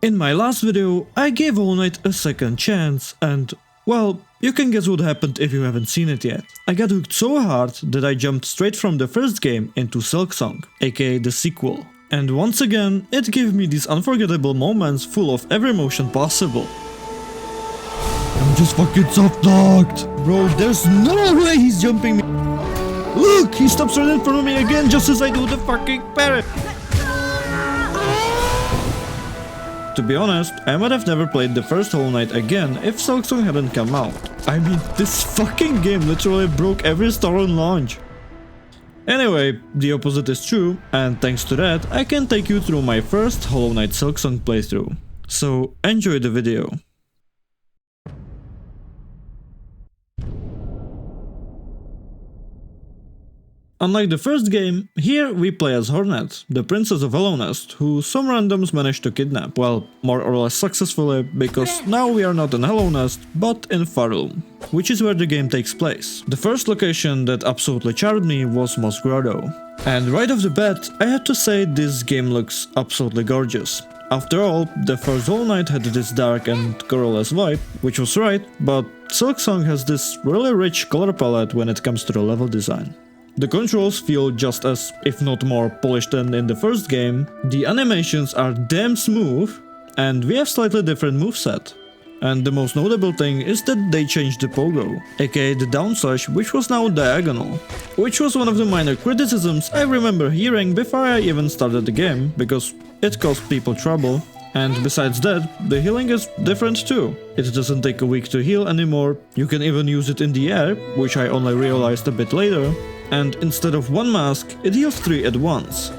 In my last video, I gave Hollow Knight a second chance and, well, you can guess what happened if you haven't seen it yet. I got hooked so hard that I jumped straight from the first game into Silksong, aka the sequel. And once again, it gave me these unforgettable moments full of every emotion possible. I'm just fucking soft-locked! Bro, there's no way he's jumping me! Look! He stops right in front of me again just as I do the fucking parry! To be honest, I might have never played the first Hollow Knight again if Silksong hadn't come out. I mean, this fucking game literally broke every star on launch. Anyway, the opposite is true, and thanks to that, I can take you through my first Hollow Knight Silksong playthrough. So, enjoy the video. Unlike the first game, here we play as Hornet, the princess of Alonest, who some randoms managed to kidnap, well, more or less successfully, because now we are not in Alonest, but in Farum, which is where the game takes place. The first location that absolutely charmed me was Moss Grotto. And right off the bat, I had to say this game looks absolutely gorgeous. After all, the first Hollow Knight had this dark and colorless vibe, which was right, but Silksong has this really rich color palette when it comes to the level design. The controls feel just as, if not more, polished than in the first game, the animations are damn smooth, and we have slightly different moveset. And the most notable thing is that they changed the pogo, aka the down slash, which was now diagonal, which was one of the minor criticisms I remember hearing before I even started the game, because it caused people trouble. And besides that, the healing is different too. It doesn't take a week to heal anymore, you can even use it in the air, which I only realized a bit later. And instead of one mask, it heals 3 at once.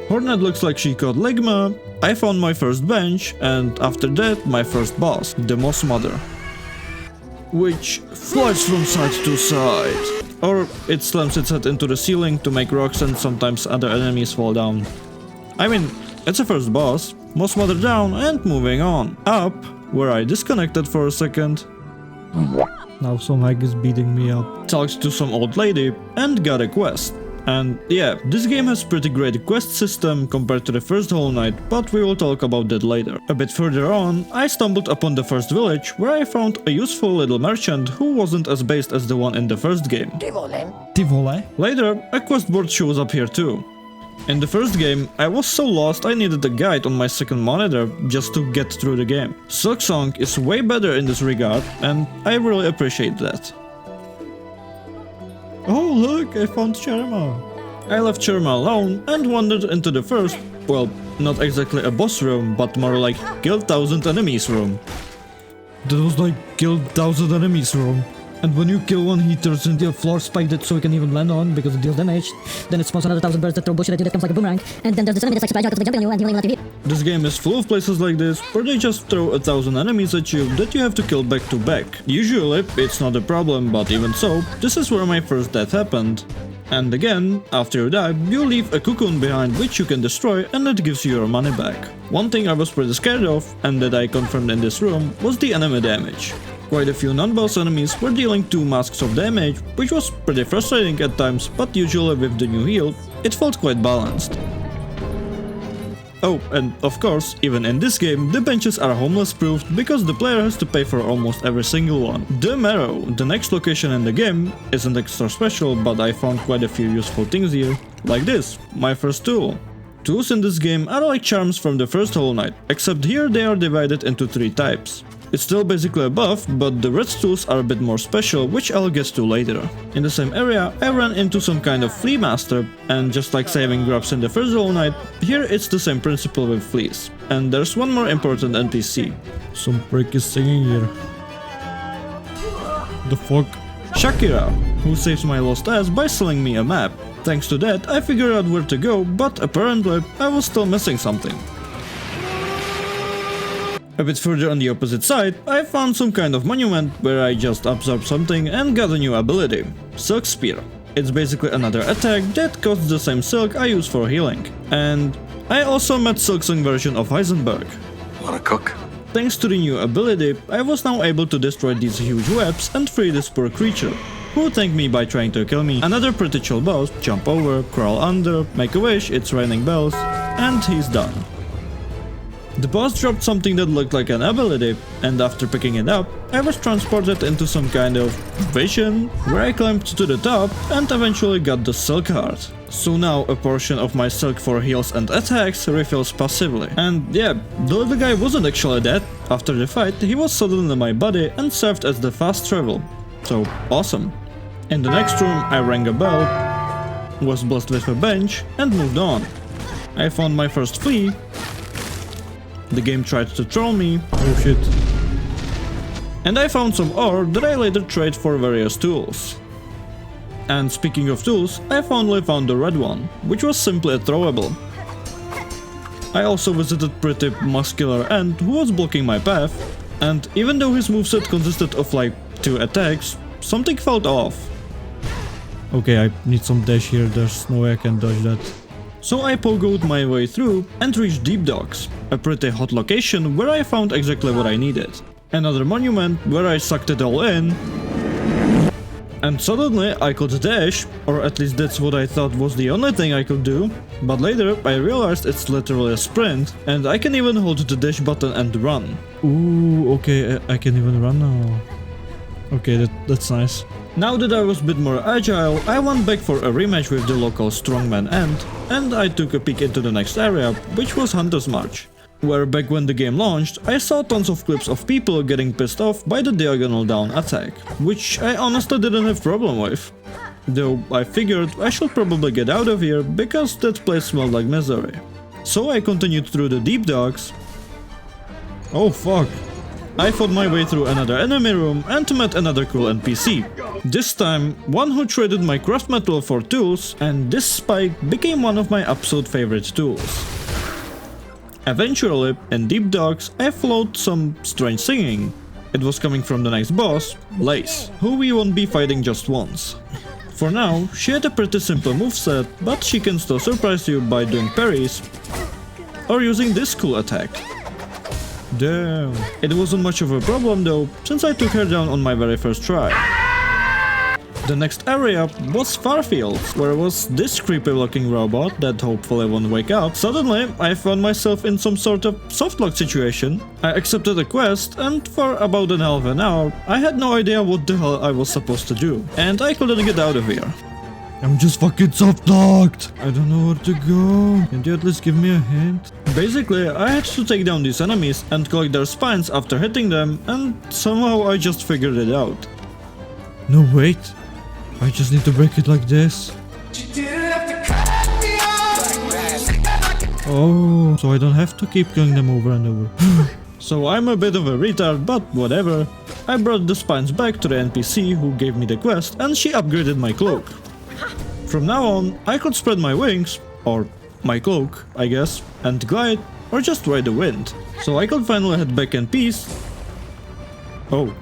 Hornet looks like she caught Ligma, I found my first bench, and after that my first boss, the Moss Mother, which flies from side to side. Or it slams its head into the ceiling to make rocks and sometimes other enemies fall down. I mean, it's a first boss, Moss Mother down and moving on. Up, where I disconnected for a second. Now some hag is beating me up. Talked to some old lady and got a quest. And yeah, this game has pretty great quest system compared to the first Hollow Knight, but we will talk about that later. A bit further on, I stumbled upon the first village, where I found a useful little merchant who wasn't as based as the one in the first game. Tivole. Later, a quest board shows up here too. In the first game, I was so lost I needed a guide on my second monitor just to get through the game. Silksong is way better in this regard, and I really appreciate that. Oh look, I found Sharma. I left Sharma alone and wandered into the first, well, not exactly a boss room, but more like kill 1000 enemies room. That was like kill 1000 enemies room. And when you kill one, he turns into a floor spike that so he can even land on because it deals damage. Then it spawns another 1000 birds that throw bullshit at you that comes like a boomerang. And then there's this enemy that's like surprised because they jump on you and he will not This game is full of places like this where they just throw 1000 enemies at you that you have to kill back to back. Usually it's not a problem, but even so, this is where my first death happened. And again, after you die, you leave a cocoon behind which you can destroy and it gives you your money back. One thing I was pretty scared of, and that I confirmed in this room, was the enemy damage. Quite a few non-boss enemies were dealing 2 masks of damage, which was pretty frustrating at times, but usually with the new heal, it felt quite balanced. Oh, and of course, even in this game, the benches are homeless proofed because the player has to pay for almost every single one. The Marrow, the next location in the game, isn't extra special, but I found quite a few useful things here. Like this, my first tool. Tools in this game are like charms from the first Hollow Knight, except here they are divided into 3 types. It's still basically a buff, but the red tools are a bit more special, which I'll get to later. In the same area, I ran into some kind of flea master, and just like saving grubs in the first Hollow Knight, here it's the same principle with fleas. And there's one more important NPC. Some prick is singing here. The fuck? Shakira, who saves my lost ass by selling me a map. Thanks to that, I figured out where to go, but apparently I was still missing something. A bit further on the opposite side, I found some kind of monument where I just absorbed something and got a new ability, Silk Spear. It's basically another attack that costs the same silk I use for healing. And I also met Silksong version of Heisenberg. Wanna cook? Thanks to the new ability, I was now able to destroy these huge webs and free this poor creature, who thanked me by trying to kill me. Another pretty chill boss, jump over, crawl under, make a wish, it's raining bells. and he's done. The boss dropped something that looked like an ability, and after picking it up, I was transported into some kind of vision, where I climbed to the top and eventually got the Silk Heart. So now a portion of my Silk for heals and attacks refills passively. And yeah, the little guy wasn't actually dead. After the fight, he was suddenly in my body and served as the fast travel. So awesome. In the next room, I rang a bell, was blessed with a bench, and moved on. I found my first flea. The game tried to troll me. Oh shit. And I found some ore that I later trade for various tools. And speaking of tools, I finally found the red one, which was simply a throwable. I also visited pretty muscular Ant who was blocking my path, and even though his moveset consisted of like 2 attacks, something felt off. Okay, I need some dash here, there's no way I can dodge that. So I pogoed my way through and reached Deep Docks, a pretty hot location where I found exactly what I needed. Another monument where I sucked it all in, and suddenly I could dash, or at least that's what I thought was the only thing I could do, but later I realized it's literally a sprint, and I can even hold the dash button and run. Ooh, okay, I can even run now. Okay, that's nice. Now that I was a bit more agile, I went back for a rematch with the local strongman Ant, and I took a peek into the next area, which was Hunter's March, where back when the game launched, I saw tons of clips of people getting pissed off by the diagonal down attack, which I honestly didn't have problem with. Though I figured I should probably get out of here because that place smelled like misery. So I continued through the Deep Docks. Oh fuck. I fought my way through another enemy room and met another cool NPC. This time, one who traded my craft metal for tools, and this spike became one of my absolute favorite tools. Eventually, in Deep Docks, I followed some strange singing. It was coming from the next boss, Lace, who we won't be fighting just once. For now, she had a pretty simple moveset, but she can still surprise you by doing parries or using this cool attack. Damn. It wasn't much of a problem though, since I took her down on my very first try. The next area was Farfields, where was this creepy looking robot that hopefully won't wake up. Suddenly, I found myself in some sort of softlock situation. I accepted a quest, and for about an half an hour, I had no idea what the hell I was supposed to do, and I couldn't get out of here. I'm just fucking softlocked! I don't know where to go. Can you at least give me a hint? Basically, I had to take down these enemies and collect their spines after hitting them, and somehow I just figured it out. No, wait. I just need to break it like this. Oh, so I don't have to keep killing them over and over. So I'm a bit of a retard, but whatever. I brought the spines back to the NPC who gave me the quest, and she upgraded my cloak. From now on, I could spread my wings, or my cloak, I guess, and glide, or just ride the wind. So I could finally head back in peace. Oh.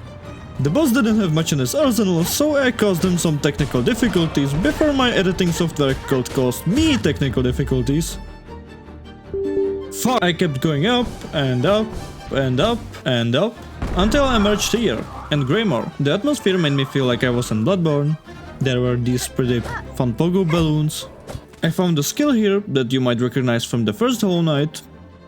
The boss didn't have much in his arsenal, so I caused him some technical difficulties before my editing software could cause me technical difficulties. Fuck! I kept going up, and up, and up, and up, until I emerged here, in Greymore. The atmosphere made me feel like I was in Bloodborne. There were these pretty fun pogo balloons. I found a skill here that you might recognize from the first Hollow Knight.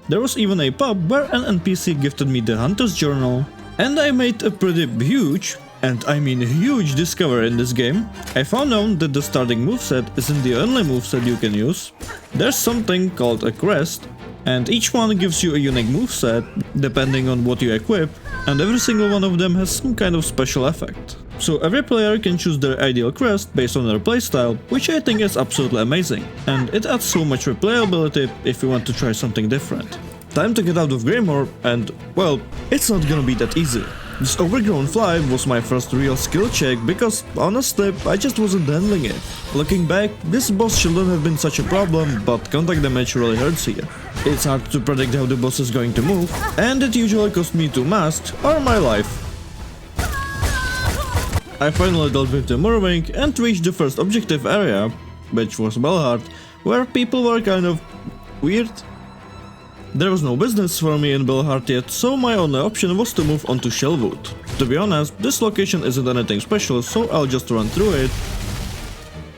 There was even a pub where an NPC gifted me the Hunter's Journal. And I made a pretty huge, and I mean huge, discovery in this game. I found out that the starting moveset isn't the only moveset you can use. There's something called a crest, and each one gives you a unique moveset depending on what you equip, and every single one of them has some kind of special effect. So every player can choose their ideal crest based on their playstyle, which I think is absolutely amazing, and it adds so much replayability if you want to try something different. Time to get out of Greymore, and, well, it's not gonna be that easy. This overgrown fly was my first real skill check because, honestly, I just wasn't handling it. Looking back, this boss shouldn't have been such a problem, but contact damage really hurts here. It's hard to predict how the boss is going to move, and it usually cost me 2 masks or my life. I finally dealt with the Murwing and reached the first objective area, which was Belhart, where people were kind of weird. There was no business for me in Belhart yet, so my only option was to move on to Shellwood. To be honest, this location isn't anything special, so I'll just run through it,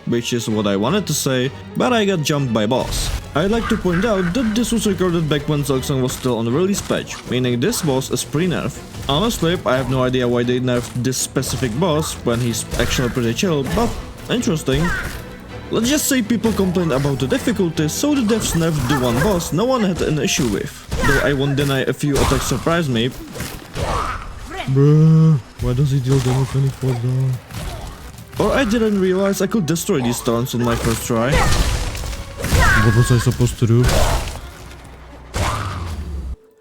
which is what I wanted to say, but I got jumped by boss. I'd like to point out that this was recorded back when Silksong was still on the release patch, meaning this boss is pre-nerf. Honestly, I have no idea why they nerfed this specific boss when he's actually pretty chill, but interesting. Let's just say people complained about the difficulty, so the devs nerfed the one boss no one had an issue with. Though I won't deny a few attacks surprised me. Bruh, why does he deal damage when he falls down? Or I didn't realize I could destroy these thorns on my first try. What was I supposed to do?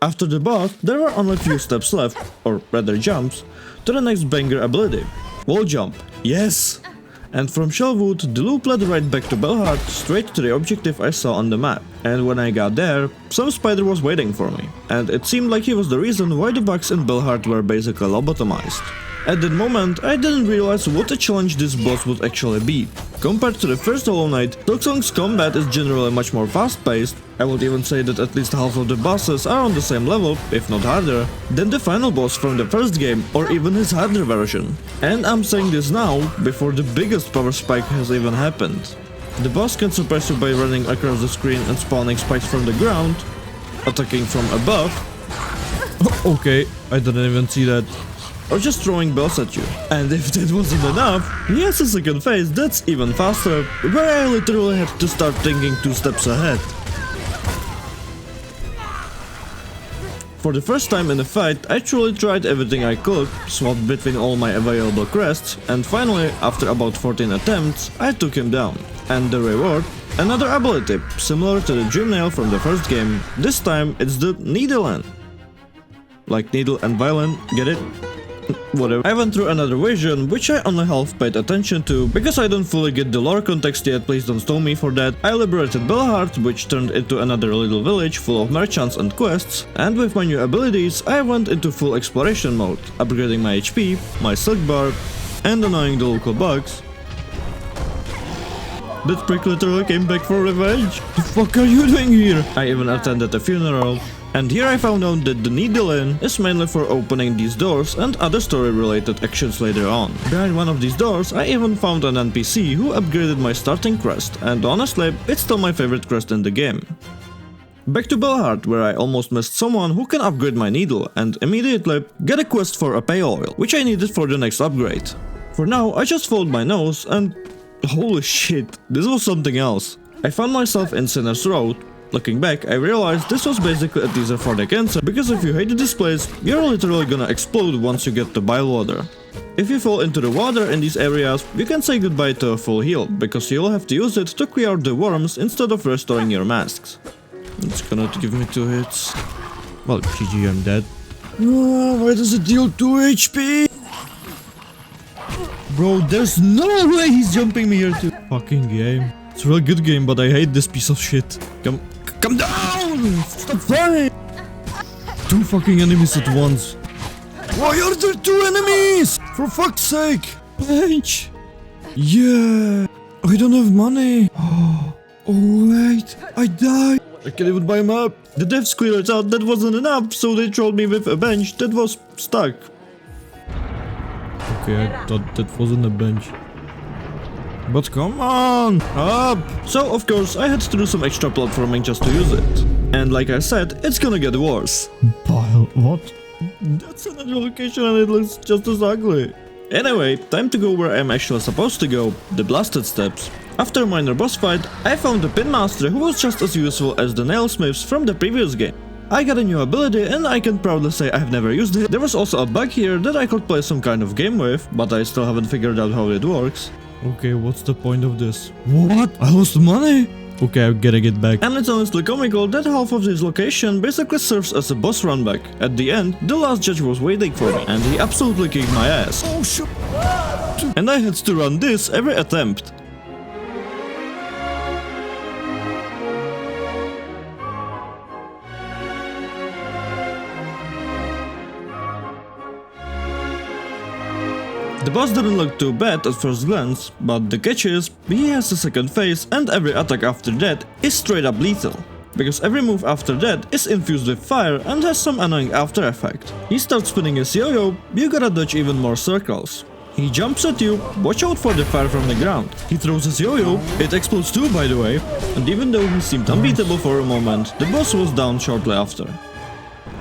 After the boss, there were only a few steps left, or rather jumps, to the next banger ability. Wall jump. Yes! And from Shellwood, the loop led right back to Belhart, straight to the objective I saw on the map. And when I got there, some spider was waiting for me. And it seemed like he was the reason why the bugs in Belhart were basically lobotomized. At that moment, I didn't realize what a challenge this boss would actually be. Compared to the first Hollow Knight, Silksong's combat is generally much more fast-paced. I would even say that at least half of the bosses are on the same level, if not harder, than the final boss from the first game, or even his harder version. And I'm saying this now, before the biggest power spike has even happened. The boss can surprise you by running across the screen and spawning spikes from the ground, attacking from above, Okay, I didn't even see that. or just throwing bells at you. And if that wasn't enough, he has a second phase that's even faster, where I literally had to start thinking 2 steps ahead. For the first time in a fight, I truly tried everything I could, swapped between all my available crests, and finally, after about 14 attempts, I took him down. And the reward? Another ability, similar to the Dream Nail from the first game. This time, it's the Needle. Like needle and violin, get it? Whatever. I went through another vision, which I only half paid attention to, because I don't fully get the lore context yet, please don't stone me for that. I liberated Belhart, which turned into another little village full of merchants and quests, and with my new abilities, I went into full exploration mode, upgrading my HP, my silk bar, and annoying the local bugs. That prick literally came back for revenge. The fuck are you doing here? I even attended a funeral. And here I found out that the Needle is mainly for opening these doors and other story-related actions later on. Behind one of these doors, I even found an NPC who upgraded my starting crest, and honestly, it's still my favorite crest in the game. Back to Belhart, where I almost missed someone who can upgrade my needle, and immediately get a quest for a pay oil, which I needed for the next upgrade. For now, I just followed my nose and... holy shit, this was something else. I found myself in Sinner's Road. Looking back, I realized this was basically a teaser for the cancer, because if you hate this place, you're literally gonna explode once you get to bile water. If you fall into the water in these areas, you can say goodbye to a full heal, because you'll have to use it to clear out the worms instead of restoring your masks. It's gonna give me 2 hits. Well, GG, I'm dead. Why does it deal 2 HP? Bro, there's no way he's jumping me here too. Fucking game. It's a real good game, but I hate this piece of shit. Come down! Stop flying! 2 fucking enemies at once. Why are there 2 enemies? For fuck's sake! Bench! Yeah! I don't have money! Oh wait, I died! I can't even buy a map! The devs cleared out that wasn't enough, so they trolled me with a bench that was stuck. Okay, I thought that wasn't a bench. But come on, up! So of course I had to do some extra platforming just to use it. And like I said, it's gonna get worse. Pile, what? That's another location and it looks just as ugly. Anyway, time to go where I'm actually supposed to go, the Blasted Steps. After a minor boss fight, I found the Pin Master who was just as useful as the Nailsmiths from the previous game. I got a new ability and I can proudly say I've never used it. There was also a bug here that I could play some kind of game with, but I still haven't figured out how it works. Okay, what's the point of this? What? I lost money? Okay, I gotta get back. And it's honestly comical that half of this location basically serves as a boss runback. At the end, the last judge was waiting for me, and he absolutely kicked my ass. Oh shit! And I had to run this every attempt. The boss didn't look too bad at first glance, but the catch is, he has a second phase and every attack after that is straight up lethal. Because every move after that is infused with fire and has some annoying after effect. He starts spinning his yo-yo, you gotta dodge even more circles. He jumps at you, watch out for the fire from the ground. He throws his yo-yo, it explodes too by the way, and even though he seemed unbeatable for a moment, the boss was down shortly after.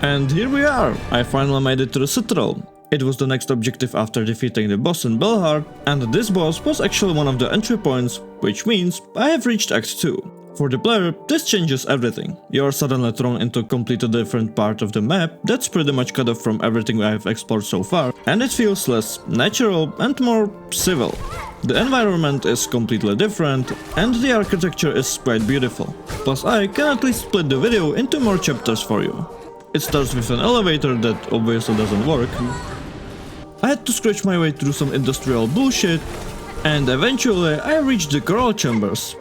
And here we are, I finally made it to the Citadel. It was the next objective after defeating the boss in Belhar, and this boss was actually one of the entry points, which means I have reached Act 2. For the player, this changes everything. You are suddenly thrown into a completely different part of the map that's pretty much cut off from everything I have explored so far, and it feels less natural and more civil. The environment is completely different, and the architecture is quite beautiful. Plus I can at least split the video into more chapters for you. It starts with an elevator that obviously doesn't work. I had to scratch my way through some industrial bullshit, and eventually I reached the coral chambers,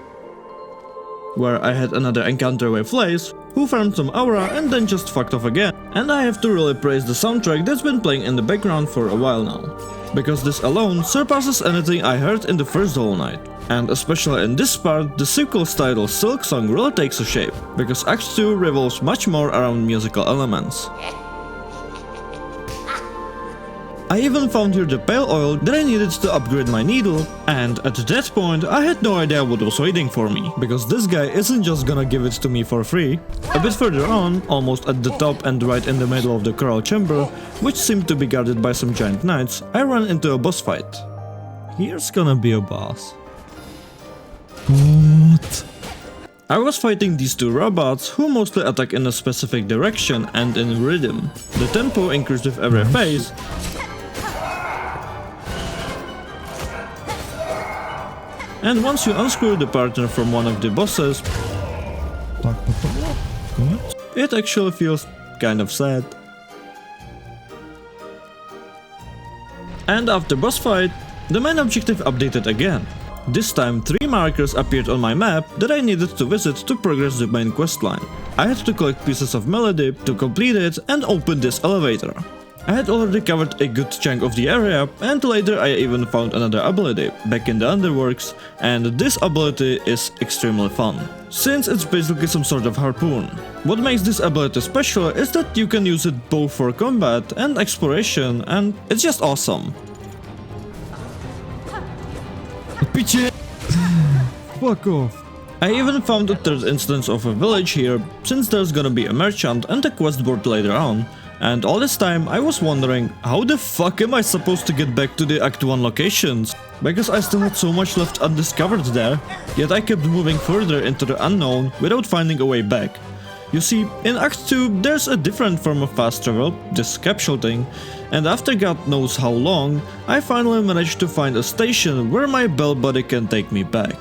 where I had another encounter with Lace, who farmed some aura and then just fucked off again. And I have to really praise the soundtrack that's been playing in the background for a while now, because this alone surpasses anything I heard in the first Hollow Knight. And especially in this part, the sequel's title Silksong really takes a shape, because Act 2 revolves much more around musical elements. I even found here the pale oil that I needed to upgrade my needle, and at that point I had no idea what was waiting for me, because this guy isn't just gonna give it to me for free. A bit further on, almost at the top and right in the middle of the coral chamber, which seemed to be guarded by some giant knights, I ran into a boss fight. Here's gonna be a boss. What? I was fighting these two robots who mostly attack in a specific direction and in rhythm. The tempo increased with every phase, and once you unscrew the partner from one of the bosses, it actually feels kind of sad. And after boss fight, the main objective updated again. This time 3 markers appeared on my map that I needed to visit to progress the main questline. I had to collect pieces of melody to complete it and open this elevator. I had already covered a good chunk of the area, and later I even found another ability, back in the Underworks, and this ability is extremely fun, since it's basically some sort of harpoon. What makes this ability special is that you can use it both for combat and exploration, and it's just awesome. Bitch! Fuck off. I even found a third instance of a village here, since there's gonna be a merchant and a quest board later on. And all this time I was wondering, how the fuck am I supposed to get back to the Act 1 locations? Because I still had so much left undiscovered there, yet I kept moving further into the unknown without finding a way back. You see, in Act 2 there's a different form of fast travel, this capsule thing, and after God knows how long, I finally managed to find a station where my bell buddy can take me back.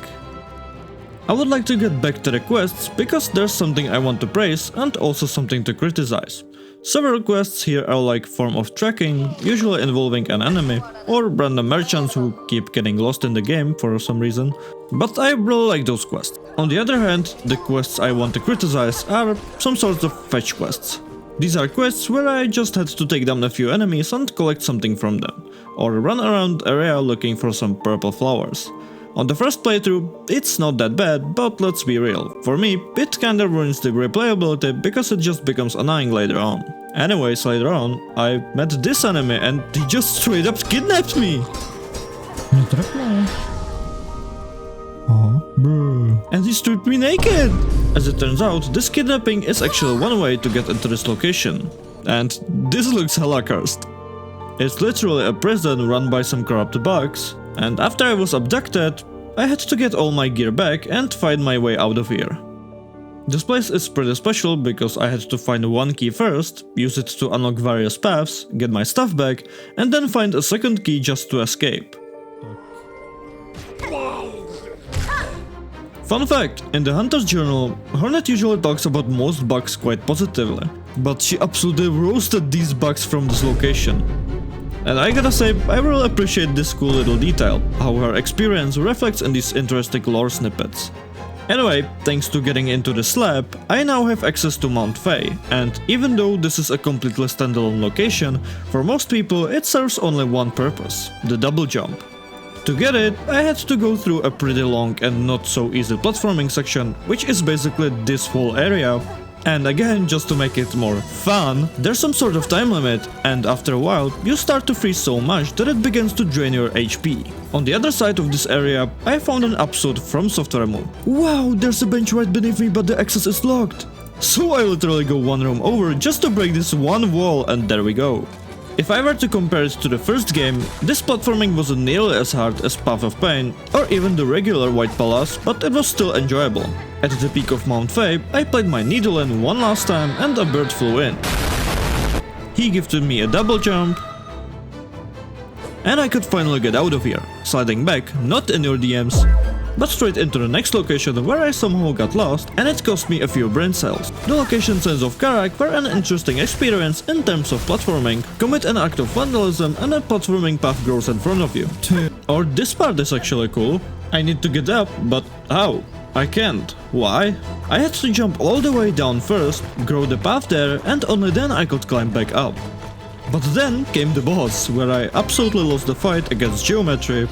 I would like to get back to the quests because there's something I want to praise and also something to criticize. Several quests here are like form of tracking, usually involving an enemy, or random merchants who keep getting lost in the game for some reason, but I really like those quests. On the other hand, the quests I want to criticize are some sorts of fetch quests. These are quests where I just had to take down a few enemies and collect something from them, or run around area looking for some purple flowers. On the first playthrough, it's not that bad, but let's be real, for me, it kinda ruins the replayability because it just becomes annoying later on. Anyways, later on, I met this enemy and he just straight up kidnapped me! Oh, bro. And he stripped me naked! As it turns out, this kidnapping is actually one way to get into this location. And this looks hella cursed. It's literally a prison run by some corrupt bugs, and after I was abducted, I had to get all my gear back and find my way out of here. This place is pretty special because I had to find one key first, use it to unlock various paths, get my stuff back, and then find a second key just to escape. Fun fact, in the Hunter's Journal, Hornet usually talks about most bugs quite positively, but she absolutely roasted these bugs from this location. And I gotta say, I really appreciate this cool little detail, how her experience reflects in these interesting lore snippets. Anyway, thanks to getting into the slab, I now have access to Mount Fae, and even though this is a completely standalone location, for most people it serves only one purpose, the double jump. To get it, I had to go through a pretty long and not so easy platforming section, which is basically this whole area, And again, just to make it more fun, there's some sort of time limit, and after a while, you start to freeze so much that it begins to drain your HP. On the other side of this area, I found an episode from Software move. Wow, there's a bench right beneath me, but the access is locked. So I literally go one room over just to break this one wall, and there we go. If I were to compare it to the first game, this platforming wasn't nearly as hard as Path of Pain or even the regular White Palace, but it was still enjoyable. At the peak of Mount Fae, I played my needle in one last time and a bird flew in. He gifted me a double jump, and I could finally get out of here, sliding back, not in your DMs, but straight into the next location where I somehow got lost, and it cost me a few brain cells. The location Sands of Karak were an interesting experience in terms of platforming. Commit an act of vandalism and a platforming path grows in front of you. Or this part is actually cool. I need to get up, but how? I can't. Why? I had to jump all the way down first, grow the path there, and only then I could climb back up. But then came the boss, where I absolutely lost the fight against geometry.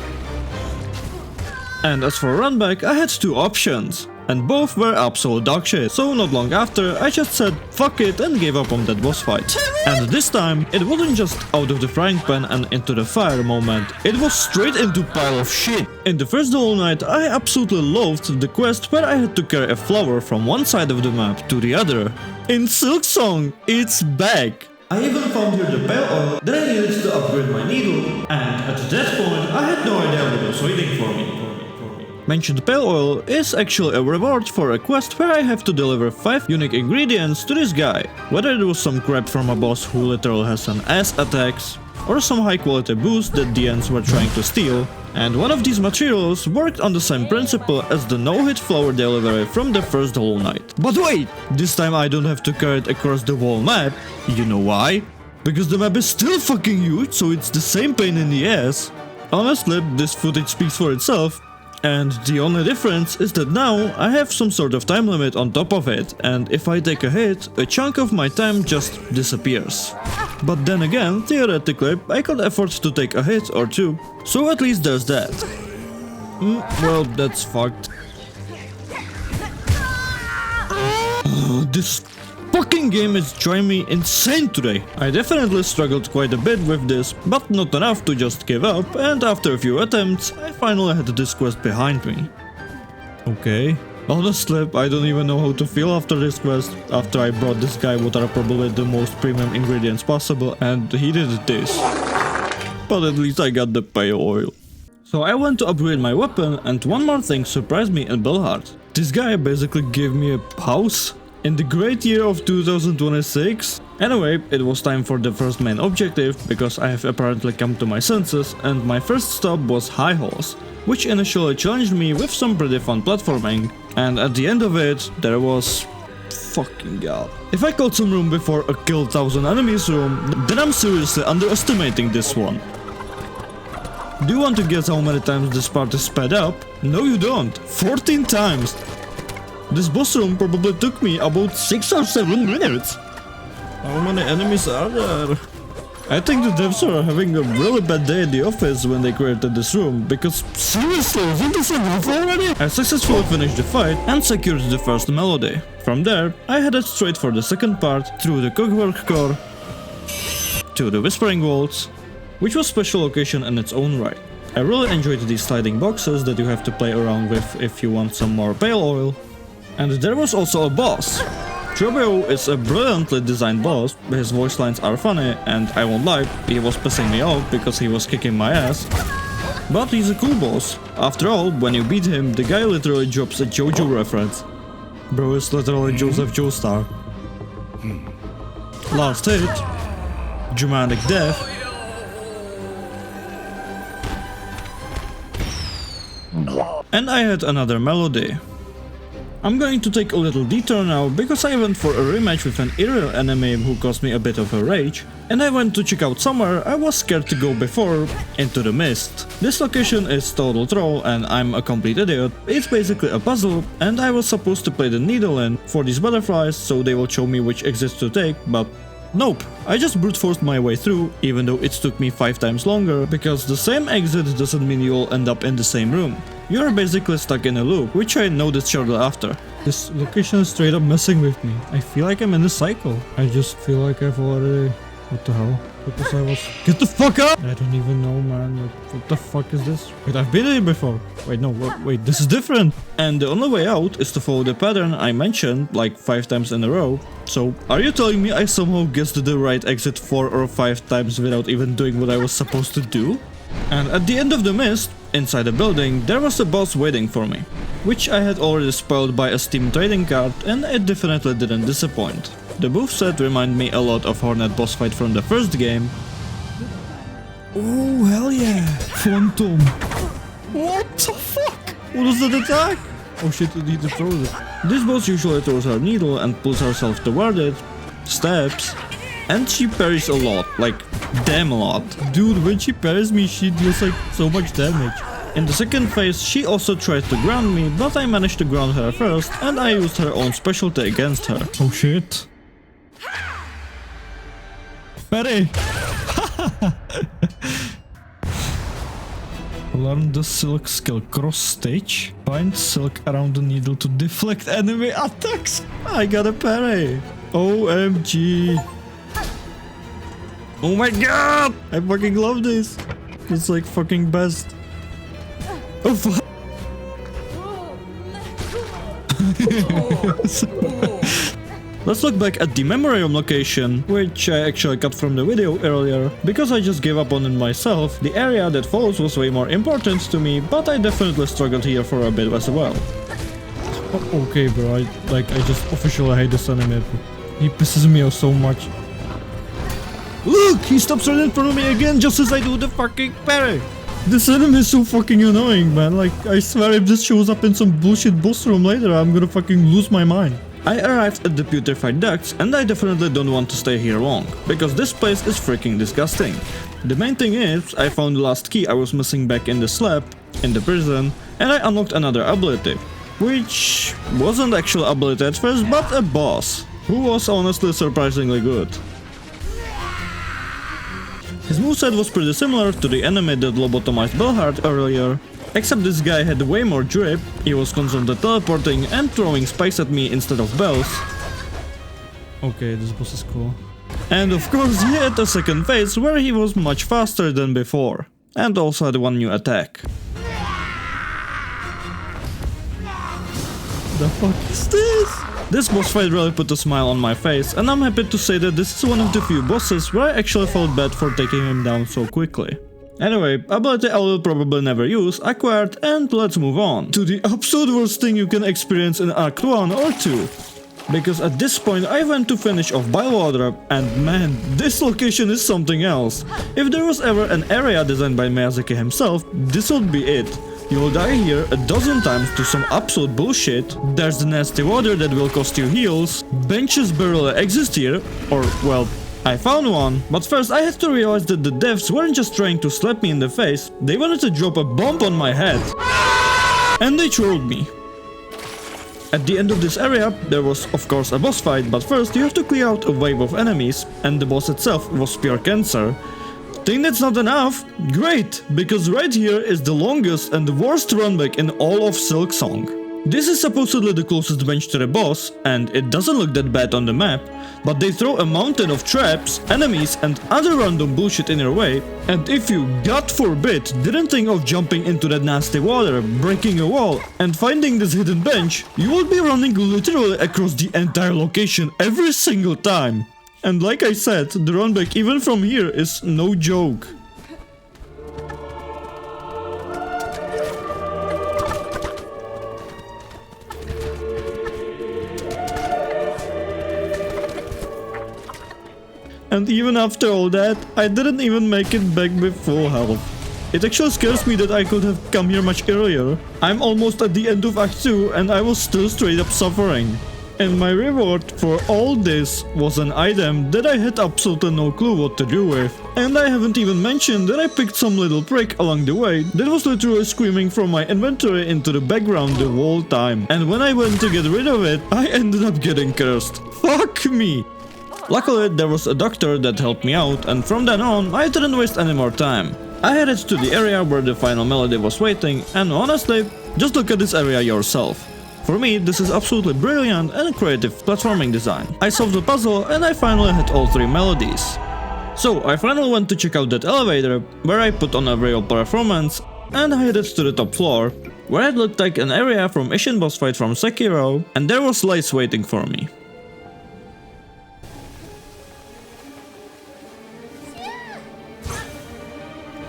And as for runback, I had two options, and both were absolute dog shit, so not long after I just said fuck it and gave up on that boss fight. And this time, it wasn't just out of the frying pan and into the fire moment, it was straight into pile of shit. In the first Hollow Knight, I absolutely loathed the quest where I had to carry a flower from one side of the map to the other. In Silksong, it's back! I even found here the pale oil that I needed to upgrade my needle, and at that point I had no idea what was waiting for me. Mentioned pale oil is actually a reward for a quest where I have to deliver 5 unique ingredients to this guy. Whether it was some crap from a boss who literally has an ass attacks, or some high quality boost that DIDNs were trying to steal, and one of these materials worked on the same principle as the no-hit flower delivery from the first Hollow Knight. But wait! This time I don't have to carry it across the whole map. You know why? Because the map is still fucking huge, so it's the same pain in the ass. Honestly, this footage speaks for itself. And the only difference is that now I have some sort of time limit on top of it, and if I take a hit, a chunk of my time just disappears. But then again, theoretically, I could afford to take a hit or two, so at least there's that. Well, that's fucked. This fucking game is driving me insane today. I definitely struggled quite a bit with this, but not enough to just give up, and after a few attempts, I finally had this quest behind me. Okay. Honestly, I don't even know how to feel after this quest, after I brought this guy what are probably the most premium ingredients possible, and he did this. But at least I got the pale oil. So I went to upgrade my weapon, and one more thing surprised me in Belhard. This guy basically gave me a house. In the great year of 2026. Anyway, it was time for the first main objective, because I have apparently come to my senses, and my first stop was High Halls, which initially challenged me with some pretty fun platforming, and at the end of it, there was... fucking god. If I called some room before a kill 1000 enemies room, then I'm seriously underestimating this one. Do you want to guess how many times this part is sped up? No you don't, 14 times! This boss room probably took me about 6 or 7 minutes. How many enemies are there? I think the devs are having a really bad day at the office when they created this room, because seriously, isn't this enough already? I successfully finished the fight and secured the first melody. From there, I headed straight for the second part, through the Cogwork Core, to the Whispering Walls, which was a special location in its own right. I really enjoyed these sliding boxes that you have to play around with if you want some more pale oil. And there was also a boss. Chavy is a brilliantly designed boss, his voice lines are funny, and I won't lie, he was pissing me off because he was kicking my ass. But he's a cool boss. After all, when you beat him, the guy literally drops a JoJo reference. Bro is literally Joseph Joestar. Last hit. Dramatic death. And I had another melody. I'm going to take a little detour now, because I went for a rematch with an aerial enemy who caused me a bit of a rage, and I went to check out somewhere I was scared to go before, into the mist. This location is total troll and I'm a complete idiot. It's basically a puzzle, and I was supposed to play the needle in for these butterflies so they will show me which exits to take, but Nope, I just brute forced my way through, even though it took me 5 times longer, because the same exit doesn't mean you all end up in the same room. You're basically stuck in a loop, which I noticed shortly after. This location is straight up messing with me. I feel like I'm in a cycle. I just feel like I've already... What the hell? Because I was... Get the fuck up! I don't even know, man. Like, what the fuck is this? Wait, I've been here before. Wait, no, wait, this is different. And the only way out is to follow the pattern I mentioned like 5 times in a row. So, are you telling me I somehow guessed the right exit 4 or 5 times without even doing what I was supposed to do? And at the end of the mist, inside the building, there was a boss waiting for me, which I had already spoiled by a Steam trading card, and it definitely didn't disappoint. The moveset reminded me a lot of Hornet boss fight from the first game. Oh, hell yeah. Phantom. What the fuck? What was that attack? Oh shit, I need to throw it. This boss usually throws her needle and pulls herself toward it, steps, and she parries a lot, like damn a lot. Dude, when she parries me, she deals like so much damage. In the second phase, she also tried to ground me, but I managed to ground her first, and I used her own specialty against her. Oh shit. Parry! Learn the silk skill cross stage. Bind silk around the needle to deflect enemy attacks. I got a parry. OMG. Oh my god! I fucking love this. It's like fucking best. Oh fuck. Let's look back at the memoriam location, which I actually cut from the video earlier, because I just gave up on it myself. The area that follows was way more important to me, but I definitely struggled here for a bit as well. Okay bro, I just officially hate this enemy. He pisses me off so much. Look! He stops right in front of me again just as I do the fucking parry! This enemy is so fucking annoying, man. Like, I swear if this shows up in some bullshit boss room later, I'm gonna fucking lose my mind. I arrived at the putrefied ducts, and I definitely don't want to stay here long, because this place is freaking disgusting. The main thing is, I found the last key I was missing back in the slab, in the prison, and I unlocked another ability, which wasn't actual ability at first, but a boss, who was honestly surprisingly good. His moveset was pretty similar to the enemy that lobotomized Belhard earlier, except this guy had way more drip, he was constantly teleporting and throwing spikes at me instead of bells. Okay, this boss is cool. And of course he had a second phase where he was much faster than before, and also had one new attack. The fuck is this? This boss fight really put a smile on my face, and I'm happy to say that this is one of the few bosses where I actually felt bad for taking him down so quickly. Anyway, ability I will probably never use, acquired, and let's move on to the absolute worst thing you can experience in Act 1 or 2. Because at this point I went to finish off Bywater, and man, this location is something else. If there was ever an area designed by Miyazaki himself, this would be it. You will die here a dozen times to some absolute bullshit, there's the nasty water that will cost you heals, benches barely exist here, or well, I found one, but first I had to realize that the devs weren't just trying to slap me in the face, they wanted to drop a bomb on my head. And they trolled me. At the end of this area, there was of course a boss fight, but first you have to clear out a wave of enemies, and the boss itself was pure cancer. Think that's not enough? Great, because right here is the longest and worst runback in all of Silksong. This is supposedly the closest bench to the boss, and it doesn't look that bad on the map, but they throw a mountain of traps, enemies and other random bullshit in your way, and if you, God forbid, didn't think of jumping into that nasty water, breaking a wall, and finding this hidden bench, you will be running literally across the entire location every single time. And like I said, the runback even from here is no joke. And even after all that, I didn't even make it back with full health. It actually scares me that I could have come here much earlier. I'm almost at the end of Act 2 and I was still straight up suffering. And my reward for all this was an item that I had absolutely no clue what to do with. And I haven't even mentioned that I picked some little prick along the way that was literally screaming from my inventory into the background the whole time. And when I went to get rid of it, I ended up getting cursed. Fuck me! Luckily, there was a doctor that helped me out, and from then on, I didn't waste any more time. I headed to the area where the final melody was waiting, and honestly, just look at this area yourself. For me, this is absolutely brilliant and creative platforming design. I solved the puzzle and I finally had all 3 melodies. So I finally went to check out that elevator, where I put on a real performance, and headed to the top floor, where it looked like an area from Asian boss fight from Sekiro, and there was Lace waiting for me.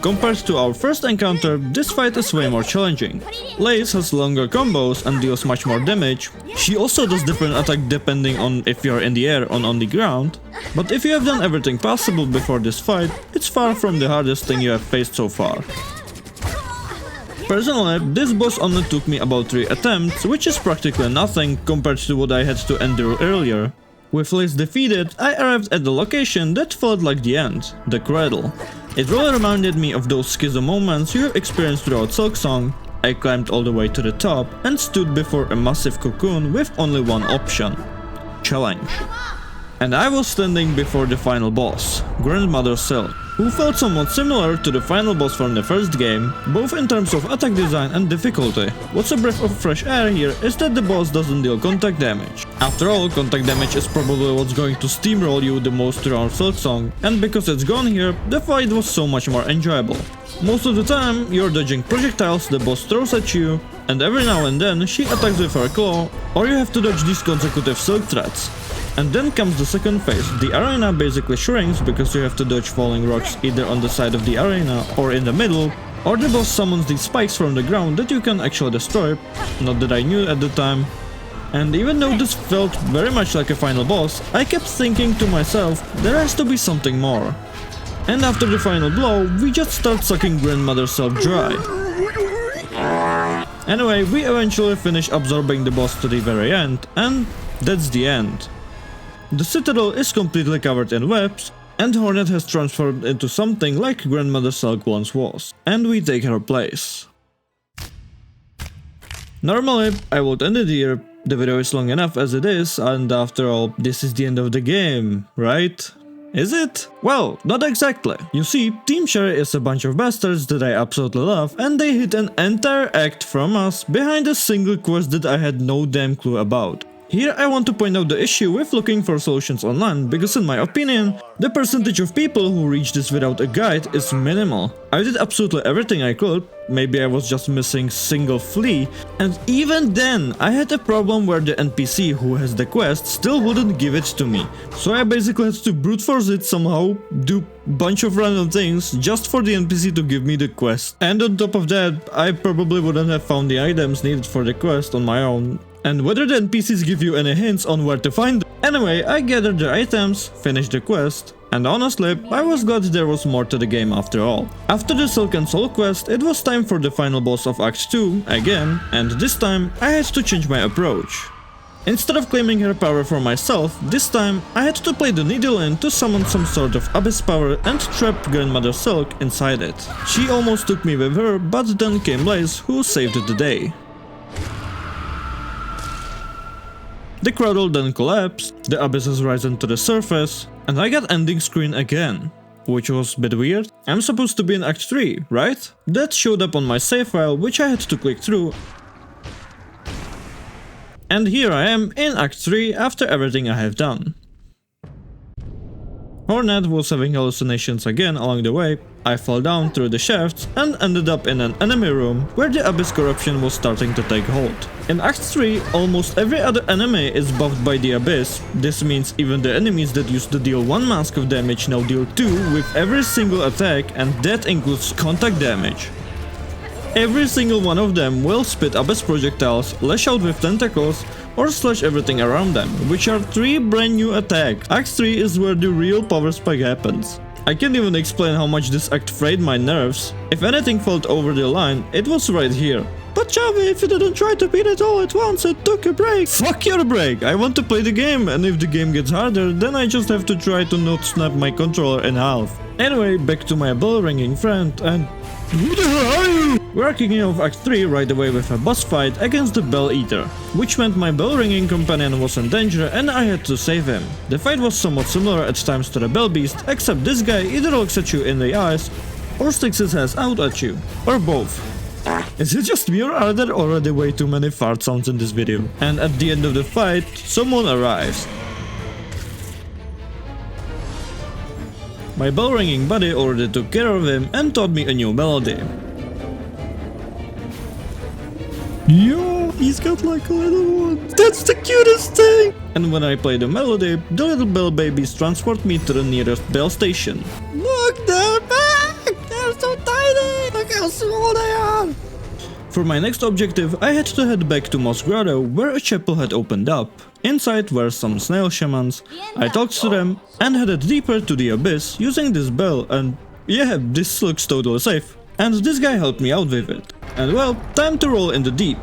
Compared to our first encounter, this fight is way more challenging. Lace has longer combos and deals much more damage. She also does different attacks depending on if you're in the air or on the ground. But if you have done everything possible before this fight, it's far from the hardest thing you have faced so far. Personally, this boss only took me about 3 attempts, which is practically nothing compared to what I had to endure earlier. With Lace defeated, I arrived at the location that felt like the end, the cradle. It really reminded me of those schizo moments you experienced throughout Silksong. I climbed all the way to the top and stood before a massive cocoon with only one option: challenge. And I was standing before the final boss, Grandmother Silk, who felt somewhat similar to the final boss from the first game, both in terms of attack design and difficulty. What's a breath of fresh air here is that the boss doesn't deal contact damage. After all, contact damage is probably what's going to steamroll you the most throughout Silksong, and because it's gone here, the fight was so much more enjoyable. Most of the time, you're dodging projectiles the boss throws at you, and every now and then she attacks with her claw, or you have to dodge these consecutive silk threads. And then comes the second phase. The arena basically shrinks because you have to dodge falling rocks either on the side of the arena or in the middle, or the boss summons these spikes from the ground that you can actually destroy, not that I knew at the time. And even though this felt very much like a final boss, I kept thinking to myself, there has to be something more. And after the final blow, we just start sucking Grandmother Silk dry. Anyway, we eventually finish absorbing the boss to the very end, and that's the end. The citadel is completely covered in webs, and Hornet has transformed into something like Grandmother Silk once was, and we take her place. Normally, I would end it here. The video is long enough as it is, and after all, this is the end of the game, right? Is it? Well, not exactly. You see, Team Cherry is a bunch of bastards that I absolutely love, and they hid an entire act from us behind a single quest that I had no damn clue about. Here I want to point out the issue with looking for solutions online, because in my opinion, the percentage of people who reach this without a guide is minimal. I did absolutely everything I could, maybe I was just missing single flea, and even then I had a problem where the NPC who has the quest still wouldn't give it to me. So I basically had to brute force it somehow, do bunch of random things just for the NPC to give me the quest. And on top of that, I probably wouldn't have found the items needed for the quest on my own. And whether the NPCs give you any hints on where to find them. Anyway, I gathered the items, finished the quest, and honestly, I was glad there was more to the game after all. After the Silk and Soul quest, it was time for the final boss of Act 2 again, and this time I had to change my approach. Instead of claiming her power for myself, this time I had to play the needle in to summon some sort of abyss power and trap Grandmother Silk inside it. She almost took me with her, but then came Lace, who saved the day. The cradle then collapsed, the abyss has risen to the surface, and I got ending screen again. Which was a bit weird. I'm supposed to be in Act 3, right? That showed up on my save file, which I had to click through. And here I am in Act 3 after everything I have done. Hornet was having hallucinations again along the way. I fell down through the shafts and ended up in an enemy room where the abyss corruption was starting to take hold. In Act 3, almost every other enemy is buffed by the abyss. This means even the enemies that used to deal 1 mask of damage now deal 2 with every single attack, and that includes contact damage. Every single one of them will spit abyss projectiles, lash out with tentacles, or slash everything around them, which are 3 brand new attacks. Act 3 is where the real power spike happens. I can't even explain how much this act frayed my nerves. If anything felt over the line, it was right here. But Chavy, if you didn't try to beat it all at once and took a break. Fuck your break! I want to play the game, and if the game gets harder, then I just have to try to not snap my controller in half. Anyway, back to my bell ringing friend, and Who the hell are you? We're kicking off Act 3 right away with a boss fight against the Bell Eater, which meant my bell-ringing companion was in danger and I had to save him. The fight was somewhat similar at times to the Bell Beast, except this guy either looks at you in the eyes or sticks his head out at you, or both. Is it just me or are there already way too many fart sounds in this video? And at the end of the fight, someone arrives. My bell-ringing buddy already took care of him and taught me a new melody. Yo, he's got like a little one. That's the cutest thing. And when I play the melody, the little bell babies transport me to the nearest bell station. Look, they're back. They're so tiny. Look how small they are. For my next objective, I had to head back to Moss Grotto, where a chapel had opened up. Inside were some snail shamans. I talked to them and headed deeper to the abyss using this bell, and yeah, this looks totally safe. And this guy helped me out with it. And well, time to roll in the deep.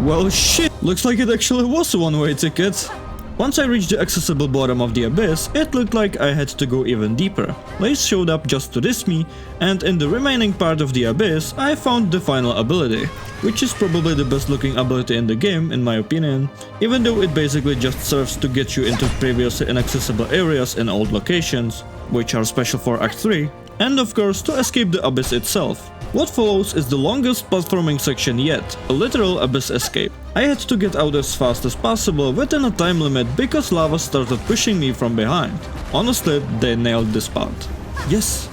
Well shit, looks like it actually was a one-way ticket. Once I reached the accessible bottom of the abyss, it looked like I had to go even deeper. Lace showed up just to diss me, and in the remaining part of the abyss, I found the final ability, which is probably the best looking ability in the game in my opinion, even though it basically just serves to get you into previously inaccessible areas in old locations, which are special for Act 3, and of course to escape the abyss itself. What follows is the longest platforming section yet, a literal abyss escape. I had to get out as fast as possible within a time limit because lava started pushing me from behind. Honestly, they nailed this part. Yes,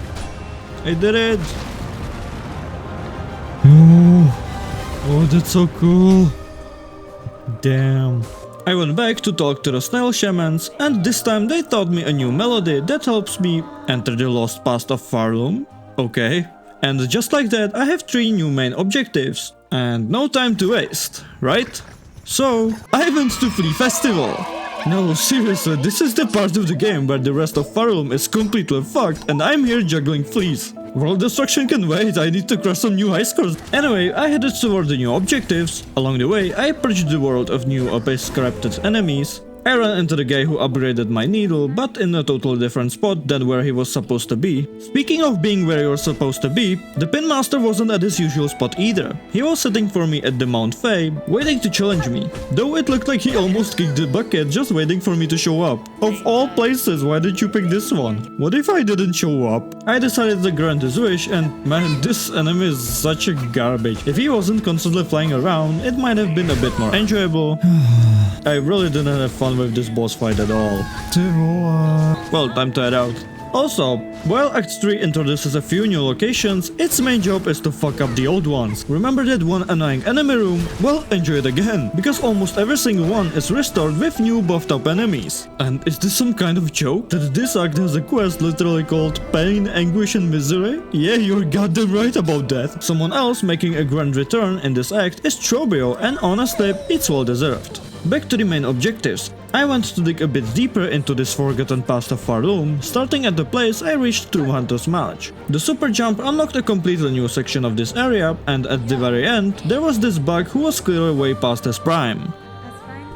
I did it! Oh, that's so cool. Damn. I went back to talk to the snail shamans, and this time they taught me a new melody that helps me enter the lost past of Farloom. Okay. And just like that, I have 3 new main objectives. And no time to waste, right? So, I went to Flea Festival. No, seriously, this is the part of the game where the rest of Farloom is completely fucked and I'm here juggling fleas. World destruction can wait, I need to crush some new high scores. Anyway, I headed toward the new objectives. Along the way, I purged the world of new abyss-corrupted enemies. I ran into the guy who upgraded my needle, but in a totally different spot than where he was supposed to be. Speaking of being where you're supposed to be, the Pin Master wasn't at his usual spot either. He was sitting for me at the Mount Fae, waiting to challenge me. Though it looked like he almost kicked the bucket just waiting for me to show up. Of all places, why did you pick this one? What if I didn't show up? I decided to grant his wish, and man, this enemy is such a garbage. If he wasn't constantly flying around, it might have been a bit more enjoyable. I really didn't have fun with this boss fight at all. Well, time to head out. Also, while Act 3 introduces a few new locations, its main job is to fuck up the old ones. Remember that one annoying enemy room? Well, enjoy it again, because almost every single one is restored with new buffed up enemies. And is this some kind of joke? That this act has a quest literally called Pain, Anguish and Misery? Yeah, you're goddamn right about that. Someone else making a grand return in this act is Trobio, and honestly, it's well deserved. Back to the main objectives. I went to dig a bit deeper into this forgotten past of Farloom, starting at the place I reached through Hunter's March. The super jump unlocked a completely new section of this area, and at the very end, there was this bug who was clearly way past his prime.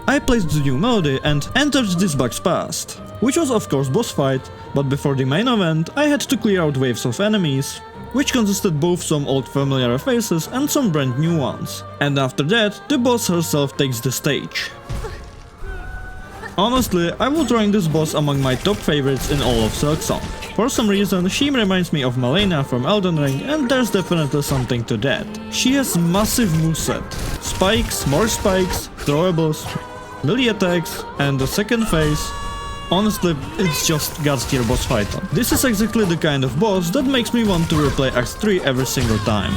I placed the new melody and entered this bug's past, which was of course boss fight, but before the main event, I had to clear out waves of enemies, which consisted both some old familiar faces and some brand new ones. And after that, the boss herself takes the stage. Honestly, I would rank this boss among my top favorites in all of Silksong. For some reason, she reminds me of Malenia from Elden Ring, and there's definitely something to that. She has massive moveset. Spikes, more spikes, throwables, melee attacks, and the second phase. Honestly, it's just God's tier boss fight. This is exactly the kind of boss that makes me want to replay Act 3 every single time.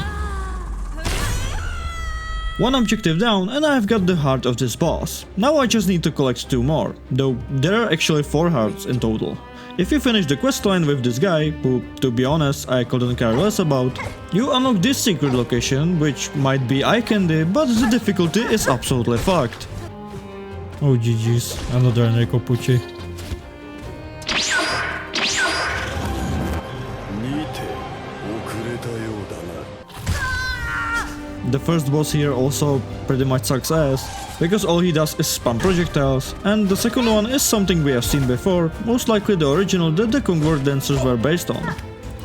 One objective down and I've got the heart of this boss. Now I just need to collect 2 more, though there are actually 4 hearts in total. If you finish the questline with this guy, who, to be honest, I couldn't care less about, you unlock this secret location, which might be eye candy, but the difficulty is absolutely fucked. Oh GG's, another Enrico Pucci. The first boss here also pretty much sucks ass, because all he does is spam projectiles, and the second one is something we have seen before, most likely the original that the Kongwar dancers were based on.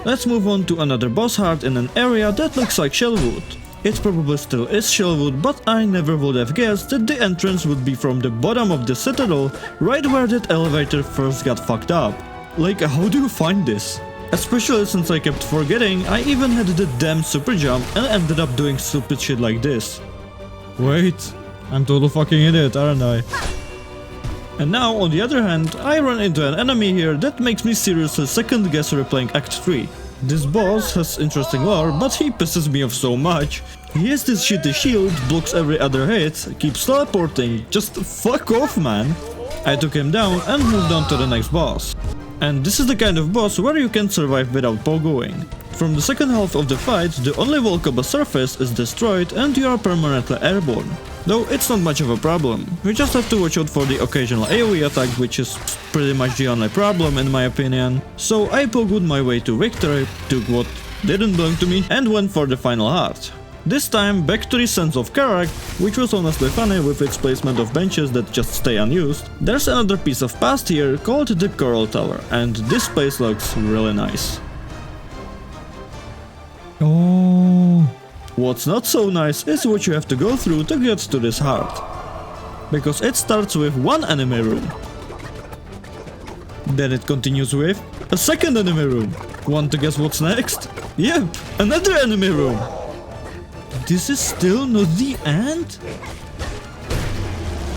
Let's move on to another boss heart in an area that looks like Shellwood. It probably still is Shellwood, but I never would have guessed that the entrance would be from the bottom of the citadel, right where that elevator first got fucked up. Like, how do you find this? Especially since I kept forgetting I even had the damn super jump and ended up doing stupid shit like this. Wait, I'm total fucking idiot, aren't I? And now, on the other hand, I run into an enemy here that makes me seriously second guess replaying Act 3. This boss has interesting lore, but he pisses me off so much. He has this shitty shield, blocks every other hit, keeps teleporting, just fuck off, man. I took him down and moved on to the next boss. And this is the kind of boss where you can survive without pogoing. From the second half of the fight, the only walkable surface is destroyed and you are permanently airborne. Though it's not much of a problem, you just have to watch out for the occasional AoE attack, which is pretty much the only problem in my opinion. So I pogoed my way to victory, took what didn't belong to me and went for the final heart. This time back to the Sense of Karak, which was honestly funny with its placement of benches that just stay unused. There's another piece of past here called the Coral Tower, and this place looks really nice. Oh. What's not so nice is what you have to go through to get to this heart. Because it starts with one enemy room. Then it continues with a second enemy room. Want to guess what's next? Yep, another enemy room. This is still not the end?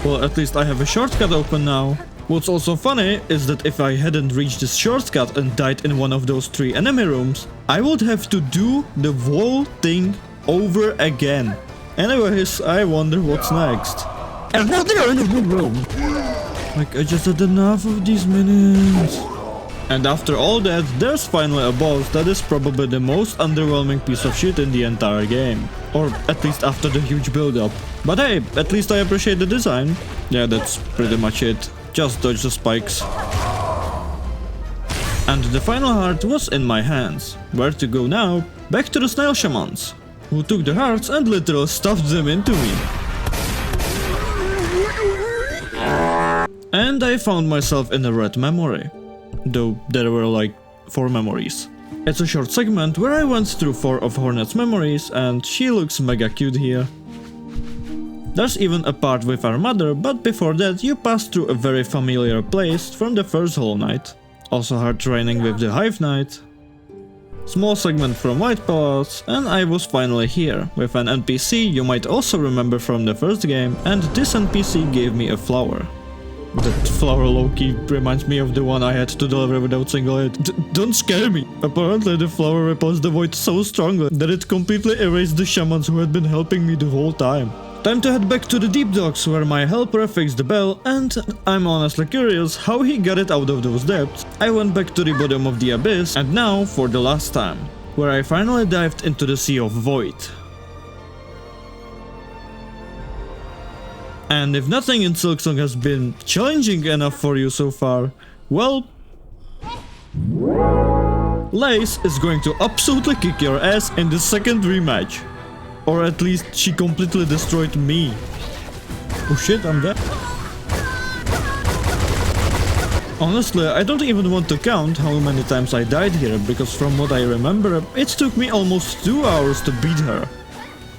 Well, at least I have a shortcut open now. What's also funny is that if I hadn't reached this shortcut and died in one of those 3 enemy rooms, I would have to do the whole thing over again. Anyways, I wonder what's next. Another enemy room! Like, I just had enough of these minions. And after all that, there's finally a boss that is probably the most underwhelming piece of shit in the entire game. Or at least after the huge build-up. But hey, at least I appreciate the design. Yeah, that's pretty much it. Just dodge the spikes. And the final heart was in my hands. Where to go now? Back to the snail shamans, who took the hearts and literally stuffed them into me. And I found myself in a red memory. Though there were like 4 memories. It's a short segment where I went through 4 of Hornet's memories and she looks mega cute here. There's even a part with our mother, but before that you pass through a very familiar place from the first Hollow Knight. Also hard training with the Hive Knight. Small segment from White Palace, and I was finally here, with an NPC you might also remember from the first game, and this NPC gave me a flower. That flower low-key reminds me of the one I had to deliver without single hit. Don't scare me! Apparently the flower repels the void so strongly that it completely erased the shamans who had been helping me the whole time. Time to head back to the deep docks where my helper fixed the bell, and I'm honestly curious how he got it out of those depths. I went back to the bottom of the abyss, and now for the last time, where I finally dived into the Sea of Void. And if nothing in Silksong has been challenging enough for you so far, well, Lace is going to absolutely kick your ass in the second rematch. Or at least she completely destroyed me. Oh shit, I'm dead. Honestly, I don't even want to count how many times I died here, because from what I remember, it took me almost 2 hours to beat her.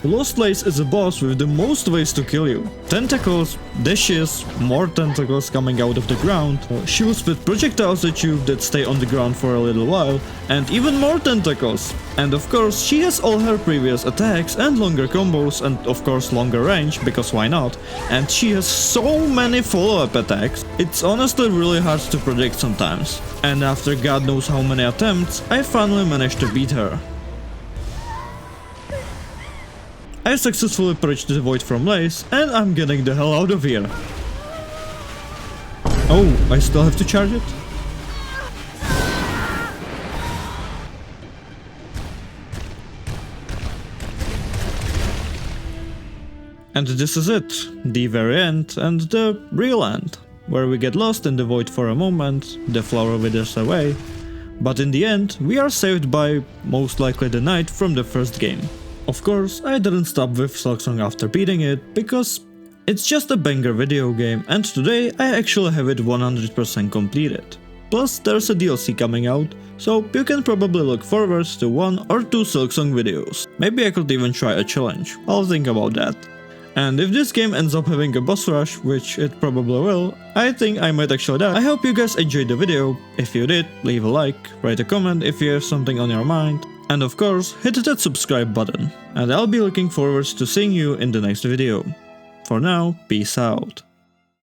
Lost Lace is a boss with the most ways to kill you. Tentacles, dashes, more tentacles coming out of the ground, she will spit projectiles at you that stay on the ground for a little while, and even more tentacles. And of course, she has all her previous attacks and longer combos, and of course longer range, because why not? And she has so many follow-up attacks, it's honestly really hard to predict sometimes. And after God knows how many attempts, I finally managed to beat her. I successfully purged the void from Lace, and I'm getting the hell out of here. Oh, I still have to charge it? And this is it, the very end and the real end, where we get lost in the void for a moment, the flower withers away, but in the end we are saved by most likely the knight from the first game. Of course, I didn't stop with Silksong after beating it, because it's just a banger video game and today I actually have it 100% completed. Plus there's a DLC coming out, so you can probably look forward to 1 or 2 Silksong videos. Maybe I could even try a challenge, I'll think about that. And if this game ends up having a boss rush, which it probably will, I think I might actually die. I hope you guys enjoyed the video. If you did, leave a like, write a comment if you have something on your mind, and of course, hit that subscribe button. And I'll be looking forward to seeing you in the next video. For now, peace out.